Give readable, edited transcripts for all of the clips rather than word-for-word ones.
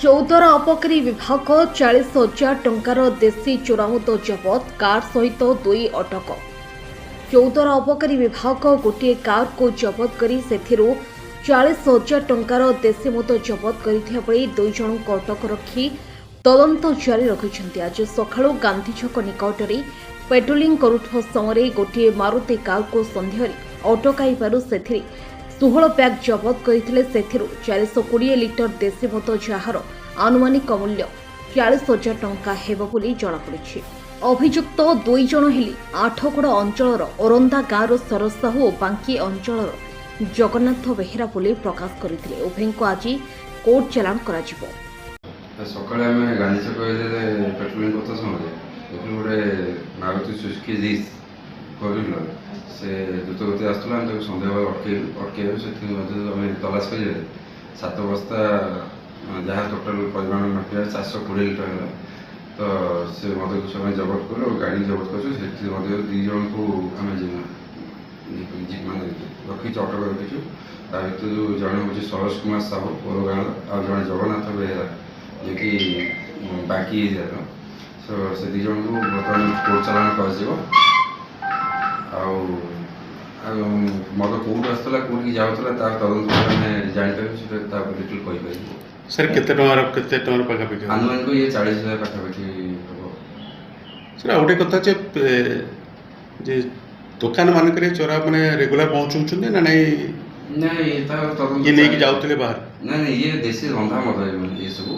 ଚୌଦ୍ୱାର ଅବକାରୀ ବିଭାଗ 40,000 ଟଙ୍କାର ଦେଶୀ ଚୋରାମଦ ଜବତ, କାର ସହିତ 2 ଅଟକ। ଚୌଦ୍ୱାର ଅବକାରୀ ବିଭାଗ ଗୋଟିଏ କାରକୁ ଜବତ କରି ସେଥିରୁ 40,000 ଟଙ୍କାର ଦେଶୀ ମଦ ଜବତ କରିଥିବା ବେଳେ 2 ଜଣଙ୍କୁ ଅଟକ ରଖି ତଦନ୍ତ ଜାରି ରଖିଛନ୍ତି। ଆଜି ସକାଳୁ ଗାନ୍ଧୀଛକ ନିକଟରେ ପେଟ୍ରୋଲିଂ କରୁଥିବା ସମୟରେ ଗୋଟିଏ ମାରୁତି କାରକୁ ସନ୍ଦେହରେ ଅଟକାଇବାରୁ ସେଥିରେ 16 ବ୍ୟାଗ୍ ଜବତ କରିଥିଲେ। ସେଥିରୁ 420 ଲିଟର ଦେଶୀ ମଦ, ଯାହାର ଆନୁମାନିକ ମୂଲ୍ୟ 40,000 ଟଙ୍କା ହେବ ବୋଲି ଜଣାପଡ଼ିଛି। ଅଭିଯୁକ୍ତ 2 ଜଣ ହେଲେ ଆଠଗଡ଼ ଅଞ୍ଚଳର ଅରନ୍ଦା ଗାଁର ଶରଦ ସାହୁ ଓ ବାଙ୍କି ଅଞ୍ଚଳର ଜଗନ୍ନାଥ ବେହେରା ବୋଲି ପ୍ରକାଶ କରିଥିଲେ। ଉଭୟଙ୍କୁ ଆଜି କୋର୍ଟ ଚାଲାଣ କରାଯିବ। ସକାଳେ ଆମେ ଗାନ୍ଧୀ ଛକ ପେଟ୍ରୋଲିଂ କରୁଥିବା ସମୟରେ ଦେଖିଲୁ ଗୋଟେ ମାରୁତି ସୁଜୁକି ଲିଜ୍ କରିଲ ସେ ଦ୍ରୁତଗତି ଆସୁଥିଲା। ଆମେ ତାକୁ ସନ୍ଦେହ ଅଟକେଇବୁ ସେଥିପାଇଁ ମଧ୍ୟ ଆମେ ତଲାସ କରିଲେ 7 ବସ୍ତା ଯାହା ଟୋଟାଲ ପରିମାଣ ମାପିବା 420 ଲିଟର ହେଲା। ତ ସେ ମଦକୁ ସେମାନେ ଜବତ କଲୁ ଆଉ ଗାଡ଼ି ଜବତ କରୁଛୁ। ସେଥିରେ ମଧ୍ୟ 2 ଜଣଙ୍କୁ ଆମେ ମାନେ ରଖିଛୁ, ଅଟକ ରଖିଛୁ। ତା ଭିତରୁ ଜଣେ ହେଉଛି ସରୋଜ କୁମାର ସାହୁ ପୋର ଗାଁର, ଆଉ ଜଣେ ଜଗନ୍ନାଥ ବେହେରା ଯିଏକି ବାଙ୍କି ଏରିଆର। ସେ 2 ଜଣଙ୍କୁ ବର୍ତ୍ତମାନ କୋର୍ଟ ଚାଲାଣ କରାଯିବ। ଆଉ ମଦ କେଉଁଠୁ ଆସୁଥିଲା, କେଉଁଠିକି ଯାଉଥିଲା ତାର ତଦନ୍ତ ଆମେ ଜାଣିପାରିବୁ, ସେଟା ତା ଉପରେ ଡିଟେଲ କହିପାରିବୁ। ସାର୍ କେତେ ଟଙ୍କାର ପାଖାପାଖି? ଆନୁମାନିକ ଇଏ 40,000 ପାଖାପାଖି ହେବ। ସାର୍ ଆଉ ଗୋଟେ କଥା ଯେ ଦୋକାନ ମାନଙ୍କରେ ଚୋରା ମାନେ ରେଗୁଲାର ପହଞ୍ଚଉଛନ୍ତି ନା ନାଇଁ? ନାଇଁ ତାର ତଦନ୍ତ ଇଏ ନେଇକି ଯାଉଥିଲେ ବାହାରେ? ନାଇଁ ଇଏ ଦେଶୀ ରନ୍ଧା ମଦ ଏସବୁ,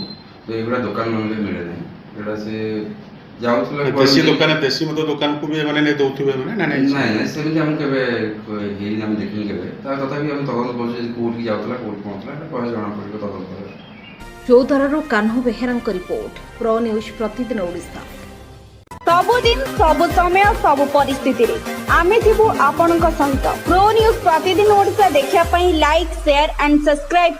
ତ ଏଗୁଡ଼ା ଦୋକାନ ମାନଙ୍କରେ ମିଳେ ନାହିଁ। ଏଗୁଡ଼ା ସେ ଯାଉଥିଲା ଦେଶୀ ମଦ ଦୋକାନକୁ ବି ମାନେ ନେଇ ଦଉଥିବେ ମାନେ ନା ନାଇଁ? ନାଇଁ ନାଇଁ ସେମିତି ଆମକୁ କେବେ ହେଇନି, ଆମେ ଦେଖିନି କେବେ। ତଥାପି ଆମେ ତଦନ୍ତ କରୁଛୁ କୋଉଠିକି ଯାଉଥିଲା, କୋଉଠି ପହଞ୍ଚିଲା, ଏଟା ପରେ ଜଣାପଡ଼ିବ ତଦନ୍ତ ପରେ। ଚୌଦ୍ୱାରରୁ କାହ୍ନୁ ବେହେରାଙ୍କ ରିପୋର୍ଟ, ପ୍ର ନ୍ୟୁଜ୍ ପ୍ରତିଦିନ ଓଡ଼ିଶା। ସବୁଦିନ ସବୁ ସମୟ ସବୁ ପରିସ୍ଥିତିରେ ଆମେ ଥିବୁ ଆପଣଙ୍କ ସହିତ। ପ୍ରୋ ନ୍ୟୁଜ୍ ପ୍ରତିଦିନ ଓଡ଼ିଶା ଦେଖିବା ପାଇଁ ଲାଇକ୍, ସେୟାର ଆଣ୍ଡ ସବସ୍କ୍ରାଇବ